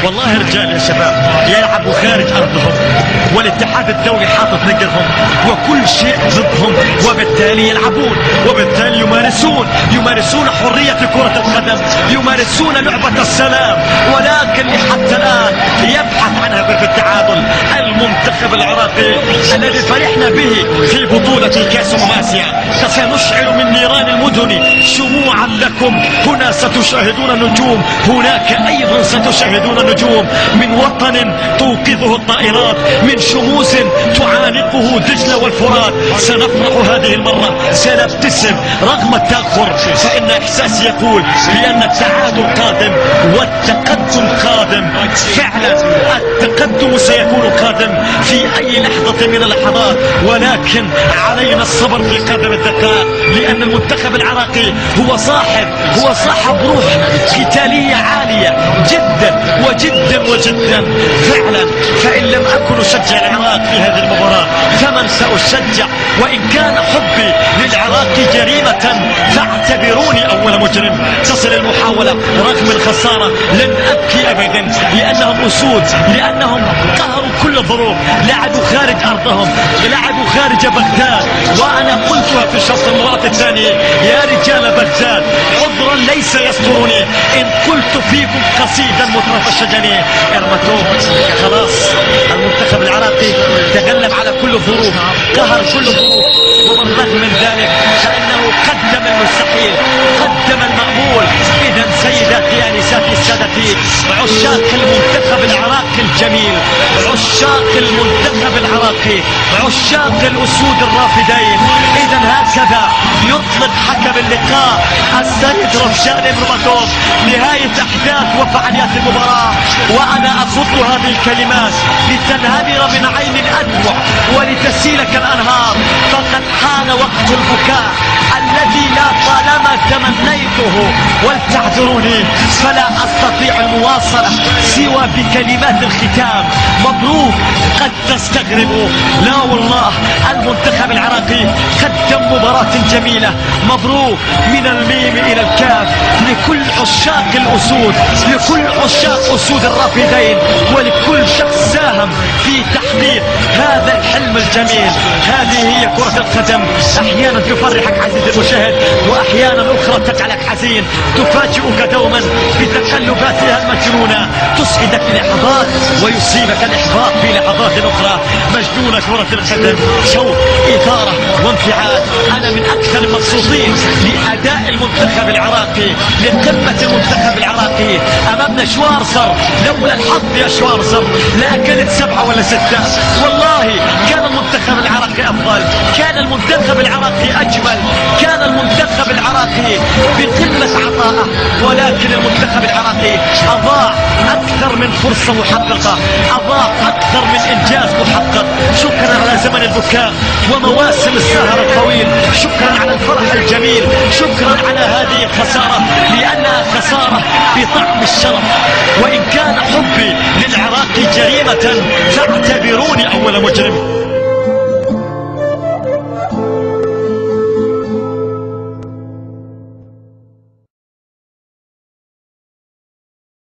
والله رجال يا شباب يلعبوا خارج ارضهم، والاتحاد الدولي حاطط نقرهم وكل شيء ضدهم، وبالتالي يلعبون، وبالتالي يمارسون حرية كرة القدم، يمارسون لعبة السلام، ولكن حتى الآن يبحث عنها في التعادل. المنتخب العراقي الذي فرحنا به في بطولة كأس آسيا سنشعل من نيران المدن شموعا لكم. هنا ستشاهدون النجوم، هناك أيضا ستشاهدون النجوم من وطن توقظه الطائرات، من شموس تعانقه دجلة والفرات. سنفرح هذه المرة، سنبتسم رغم التأخر، فإن إحساسي يقول بأن التعادل قادم والتقدم قادم. فعلا التقدم سيكون قادم في أي لحظة من اللحظات، ولكن علينا الصبر في قدم الدقائق، لأن المنتخب العراقي هو صاحب روح قتالية عالية جدا وجدا وجدا فعلا. فإن لم أكن أشجع العراق في هذه المباراة فمن سأشجع؟ وإن كان حبي للعراق جريمة فاعتبروني أول مجرم. تصل المحاولة رغم الخسارة، لن أبكي أبدا، لأنهم أسود، لأنهم قهروا كل الظروف، لعبوا خارج أرضهم، لعبوا خارج بغداد. وأنا قلتها في شوط المباراة الثانية: يا رجال بغداد عذرا ليس يسترني إن قلت فيكم قصيدا مطرف الشجني. ارمتوب خلاص، المنتخب العراقي تغلب على كل الظروف، قهر كل الظروف، وبالرغم من ذلك فإنه قدم المستحيل، قدم المأمول. إذا سيداتي آنساتي سادتي، عشاق المنتخب العراقي الجميل، عشاق المنتخب العراقي، عشاق الأسود الرافدين، إذا هكذا يطلق حكم اللقاء السيد رفشان ارمتوب نهاية أحداث وفعاليات المباراة. وأنا أخط هذه الكلمات لتنهمر من عين الأدمع ولتسيلك الأنهار، فقد حان وقت البكاء الذي لا طالما تمنيته. ولتعذروني فلا أستطيع المواصلة سوى بكلمات الختام. مبروك، قد تستغربوا، لا والله المنتخب العراقي قدم مباراة جميلة. مبروك من الميم إلى الكاف لكل عشاق الأسود، لكل عشاق أسود الرافدين، ولكل شخص ساهم في تحقيق هذا الحلم الجميل. هذه هي كرة القدم، أحيانا تفرحك عزيزي المشاهد، وأحيانا أخرى تجعلك حزين، تفاجئك دوما بتقلباتها المجنونة، تسعدك لحظات ويصيبك الإحباط في لحظات أخرى. مجنونة كرة القدم، شوق، إثارة وانفعال. أنا من أكثر المبسوطين لأداء المنتخب العراقي، لقمة المنتخب العراقي أمامنا شوارزر. لولا الحظ يا شوارزر لأكلت 7 ولا 6. والله كان المنتخب العراقي أفضل، كان المنتخب العراقي أجمل، كان المنتخب العراقي بقمة عطائه، ولكن المنتخب العراقي أضاع أكثر من فرصة محققة، أضاع أكثر من إنجاز محقق. شكرا على زمن البكاء ومواسم السهر الطويل، شكرا على الفرح الجميل، شكرا على هذه الخسارة لأنها خسارة بطعم الشرف. وإن كان حبي للعراق جريمة فاعتبروني أول مجرم.